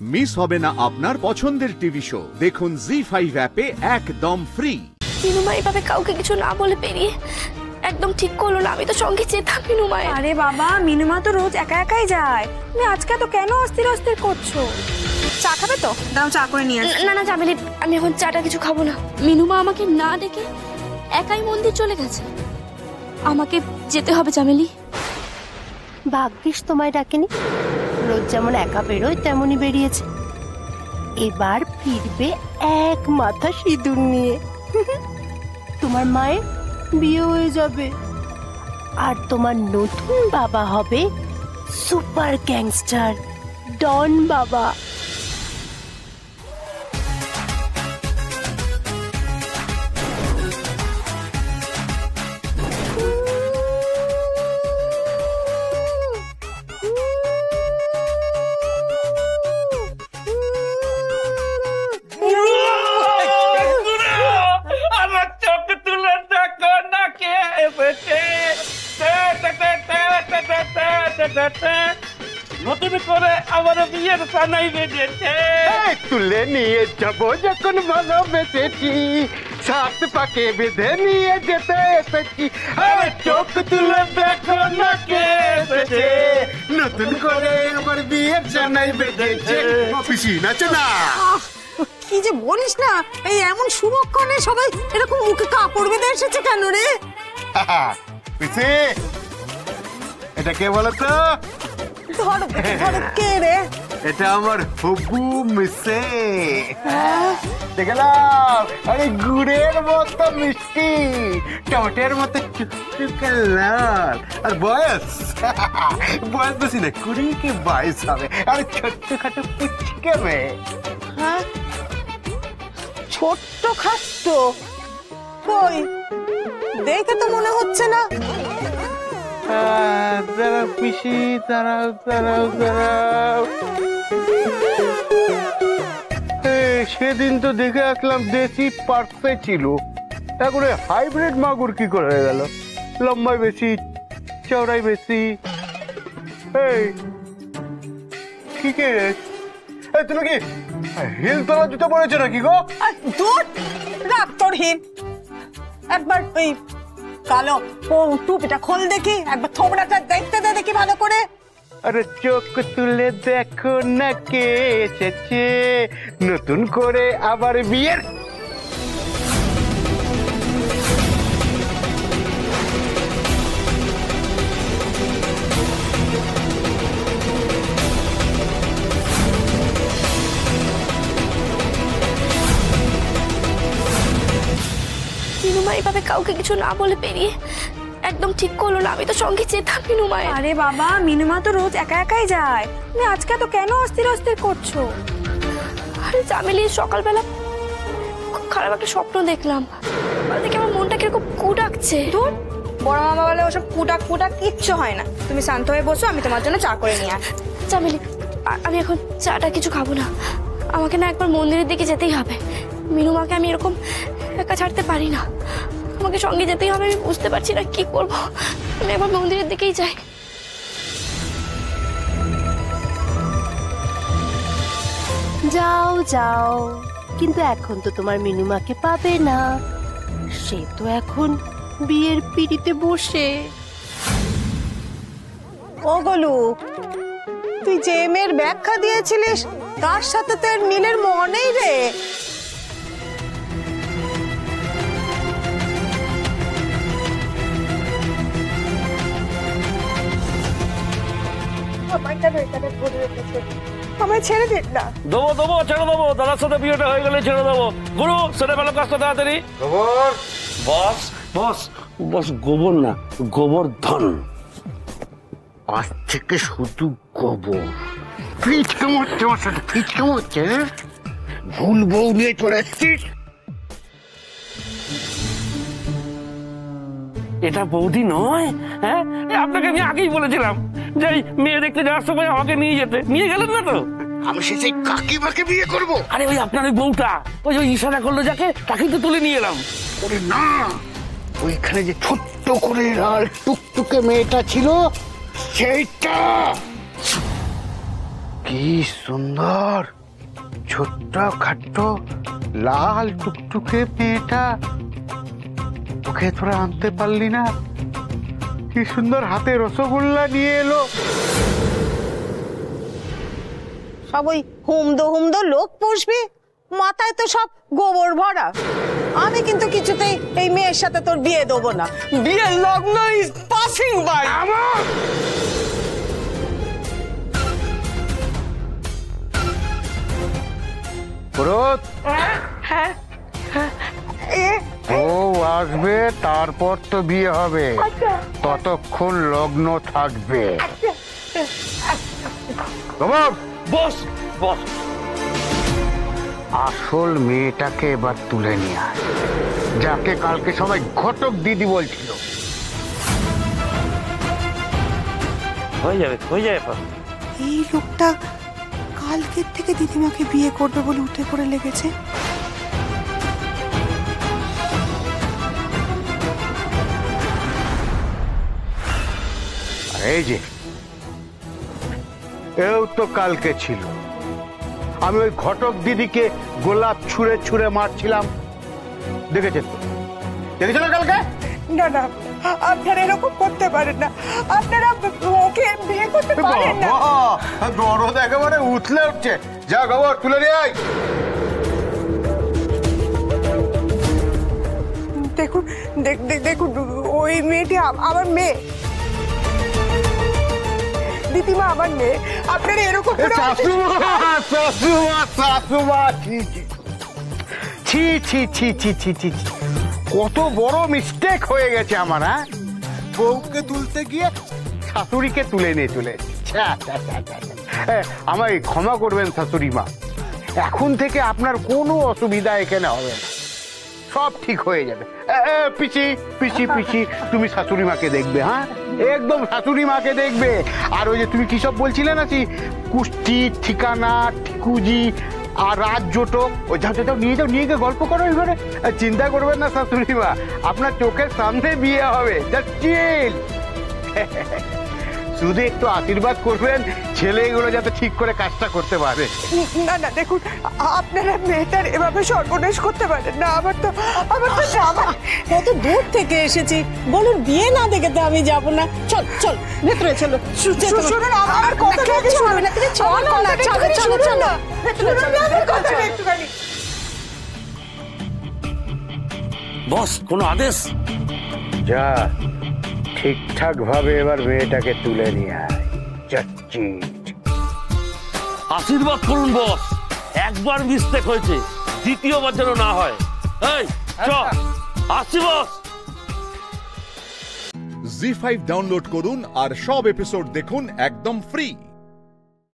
Miss হবে না আপনার পছন্দের টিভি শো। দেখুন জি5 অ্যাপে একদম ফ্রি। মিনুমা এভাবে কাউকে কিছু না বলে বেরিয়ে একদম ঠিক করলো না। আমি তো সঙ্গে যেতাম মিনুমায়। আরে বাবা, মিনুমা তো রোজ একা একাই যায়। তুমি আজকে তো কেন অস্থির অস্থির করছো? চা খাবে তো? দাও চা করে নিয়ে আসি। না না চামেলি, আমি এখন চাটা কিছু খাবো না। মিনুমা আমাকে না ডেকে একাই মন্দির চলে গেছে। আমাকে যেতে হবে চামেলি। ভাগ্যিস তোমায় ডাকেনি। রোজ যেমন একা বেরোয় তেমনই বেরিয়েছে। এবার ফিরবে এক মাথা সিঁদুর নিয়ে। তোমার মায়ের বিয়ে হয়ে যাবে আর তোমার নতুন বাবা হবে সুপার গ্যাংস্টার ডন বাবা। নতুন করে আমার বিয়ের সানাই বেঁধেছে। তুলে নিয়ে যাবো যখন ভালোবেসেছি, সাত পাকে বেঁধে নিয়ে যেতে এসেছি। আরে চোখ তুলে দেখো না কে এসেছে, নতুন করে আমার বিয়ের সানাই বেঁধেছে। পিসি নাচো না। কি যে বলিস না, এই এমন শুভক্ষণে সবাই এরকম মুখে কাপড় বেঁধে এসেছে কেন রে? পিসি, এটা কে বলো তো? ধরো ধরো, কে রে? এটা আমার হবু মিসে। দেখলাম, আরে গুড়ের মতো মিষ্টি, টমেটোর মতো চুকচুকে লাল। আর বয়স বয়স বেশি না, 20 কি 22 হবে। আর ছোট্ট খাটো পুচকে মেয়ে। হ্যাঁ, ছোট্ট খাট্ট কই? দেখে তো মনে হচ্ছে না। দাঁড়াও পিসি, দাঁড়াও দাঁড়াও দাঁড়াও। সেদিন তো দেখে আসলাম দেশি পার্সে ছিল, এখন হাইব্রিড মাগুর কি করে হয়ে গেল? লম্বাই বেশি, চওড়াই বেশি। এই কি কে? তুমি কি হিল তোলা জুতো পরেছো নাকি গো? দূর রাখ তোর হিল। একবার ওই কালো টুপিটা খোল দেখি, একবার থোবড়াটা দেখতে দে দেখি ভালো করে। আরে চোখ তুলে দেখো না কে এসেছে, নতুন করে আবার বিয়ের। মিনুমা এভাবে কাউকে কিছু না বলে বেরিয়ে একদম ঠিক করলো না। আমি তো সঙ্গে যেতাম মিনুমায়। আরে বাবা, মিনুমা তো রোজ একা একাই যায়। তুমি আজকে তো কেন অস্থির অস্থির করছো? আরে চামেলি, সকালবেলা খুব খারাপ একটা স্বপ্ন দেখলাম। দেখে আমার মনটা কিরকম কু ডাকছে। দূর, বড় মামা বলে ওসব কুটাক ফুটাক কিচ্ছু হয় না। তুমি শান্ত হয়ে বসো, আমি তোমার জন্য চা করে নিয়ে আসি। চামেলি, আমি এখন চাটা কিছু খাবো না। আমাকে না একবার মন্দিরের দিকে যেতেই হবে। মিনুমাকে আমি এরকম একা ছাড়তে পারি না। আমাকে সঙ্গে যেতেই হবে। আমি বুঝতে পারছি না কি করব। আমি একবার মন্দিরের দিকেই যাই। যাও যাও, কিন্তু এখন তো তোমার মিনুমাকে পাবে না। সে তো এখন বিয়ের পিড়িতে বসে। ও গোলু, তুই যে মেয়ের ব্যাখ্যা দিয়েছিলিস তার সাথে তোর মিলের মনেই রে। আমায় ছেড়ে দিন না। দেবো দেবো, ছেড়ে দেবো। দাদার সাথে বিয়েটা হয়ে গেলে ছেড়ে দেবো। গুরু, সেটা ফেলো কাজটা তাড়াতাড়ি। খবর বস বস বস, গোবর না, গোবর্ধন। আজ থেকে শুধু গোবর। পিঠ কেমন হচ্ছে আমার সাথে? পিঠ কেমন হচ্ছে? ভুল বউ নিয়ে চলে এসছিস। এটা বৌদি নয়? হ্যাঁ, আপনাকে আমি আগেই বলেছিলাম যে মেয়ে দেখতে যাওয়ার সময় আমাকে নিয়ে যেতে। নিয়ে গেলেন না তো? আমি সেই কাকিমাকে বিয়ে করবো? আরে ওই আপনার ওই বউটা, ওই ইশারা করলো যাকে, তাকে তো তুলে নিয়ে এলাম। ওরে না, ওইখানে যে ছোট্ট করে লাল টুকটুকে মেয়েটা ছিল সেইটা। কি সুন্দর ছোট্ট খাট্ট লাল টুকটুকে মেয়েটা, ওকে তোরা আনতে পারলি না? কি সুন্দর হাতে রসগোল্লা নিয়ে এলো। সব ওই হুমদো লোক পুষবি, মাথায় তো সব গোবর ভরা। আমি কিন্তু কিছুতেই এই মেয়ের সাথে তোর বিয়ে দেবো না। বিয়ের লগ্ন ইজ পাসিং বাই। পুরোত, ও আসবে, তারপর তো বিয়ে হবে, ততক্ষণ লগ্ন থাকবে। বস বস, আসল মেয়েটাকে এবার তুলে নিয়ে আয়, যাকে কালকে সবাই ঘটক দিদি বলছিল। হয়ে যাবে হয়ে যাবে। এই লোকটা কালকের থেকে দিদিমাকে বিয়ে করবে বলে উঠে পড়ে লেগেছে। এই যে এও তো কালকে ছিল, আমি ওই ঘটক দিদিকে গোলাপ ছুঁড়ে ছুঁড়ে মারছিলাম, দেখেছেন তো? দেখেছেন কালকে? না না, আপনারা এরকম করতে পারেন না, আপনারা ওকে বিয়ে করতে পারেন না। দরদ একেবারে উঠলে উঠছে। যা খবর তুলে নিয়ে আয়। দেখুন দেখুন, ওই মেয়েটি আমার মেয়ে, দিদিমা আমার মেয়ে। আপনারা এরকম ছি ছি ছি ছি ছি ছি, কত বড় মিস্টেক হয়ে গেছে আমার। হ্যাঁ, বউকে তুলতে গিয়ে শাশুড়িকে তুলে নিয়ে চলে এসেছি। আমায় ক্ষমা করবেন শাশুড়ি মা, এখন থেকে আপনার কোনো অসুবিধা এখানে হবে না, সব ঠিক হয়ে যাবে। পিসি পিসি পিসি, তুমি শাশুড়ি মাকে দেখবে। হ্যাঁ, একদম শাশুড়ি মাকে দেখবে। আর ওই যে তুমি কি সব বলছিলে না, সেই কুষ্টি ঠিকানা ঠিকুজি আর রাজ জোটক, ওই যাও যাও নিয়ে যাও, নিয়ে গিয়ে গল্প করো এবারে। চিন্তা করবেন না শাশুড়ি মা, আপনার চোখের সামনে বিয়ে হবে। শুধু একটু আশীর্বাদ করবেন ছেলেগুলো যাতে ঠিক করে কাজটা করতে পারে। না না, দেখুন আপনারা মেয়েটার এভাবে সর্বনাশ করতে পারেন না। আমার তো কত দূর থেকে এসেছি, বলুন বিয়ে না দেখে তো আমি যাব না। চল চল ভেতরে চলো। শুনুন আমার কথাটা শুনুন না, তুমি চলো না, চলো চলো চলো আমার কথাটা একটুখানি। বস কোনো আদেশ? যা, ঠিকঠাক ভাবে এবার মেয়েটাকে তুলে নিয়ে আয়। যাচ্ছি। আশীর্বাদ করুন বস, একবার মিস্টেক হয়েছে, দ্বিতীয়বার যেন না হয়। এই চল, আসছি বস। জি5 ডাউনলোড করুন আর সব এপিসোড দেখুন একদম ফ্রি।